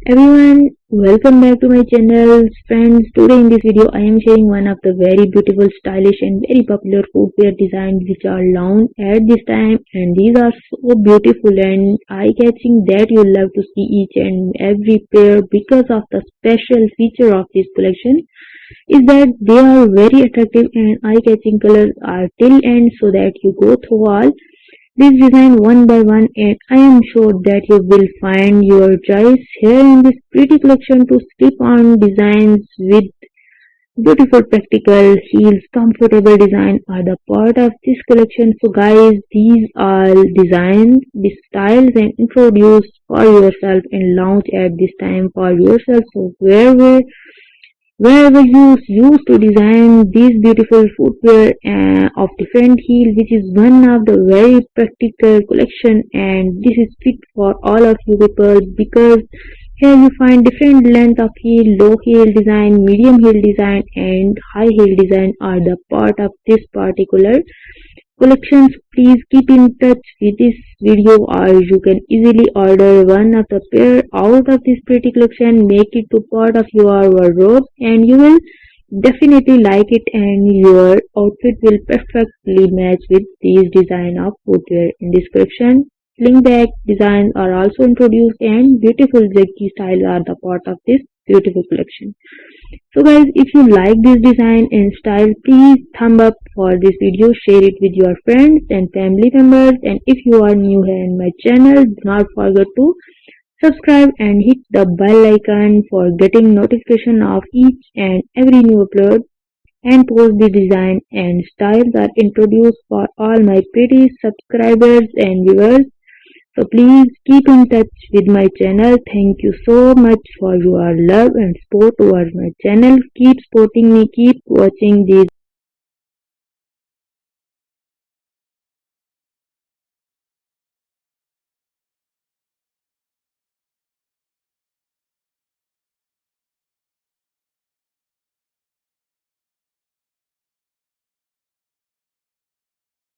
Everyone, welcome back to my channel. Friends, today in this video I am sharing one of the very beautiful, stylish and very popular footwear designs which are launched at this time, and these are so beautiful and eye-catching that you love to see each and every pair because of the special feature of this collection is that they are very attractive and eye-catching. Colors are till end so that you go through all this design one by one, and I am sure that you will find your choice here in this pretty collection to slip on designs with beautiful practical heels. Comfortable design are the part of this collection. So guys, these are designs, the styles and introduced for yourself and launch at this time for yourself. So wherever you used to design these beautiful footwear of different heel, which is one of the very practical collection, and this is fit for all of you people because here you find different length of heel, low heel design, medium heel design and high heel design are the part of this particular collections. Please keep in touch with this video or you can easily order one of the pair out of this pretty collection, make it to part of your wardrobe and you will definitely like it and your outfit will perfectly match with these design of footwear. In this collection, sling back designs are also introduced and beautiful zigzag styles are the part of this beautiful collection. So guys, if you like this design and style, please thumb up for this video, share it with your friends and family members, and if you are new here in my channel, do not forget to subscribe and hit the bell icon for getting notification of each and every new upload and post. The design and styles are introduced for all my pretty subscribers and viewers. So please keep in touch with my channel. Thank you so much for your love and support towards my channel. Keep supporting me, keep watching these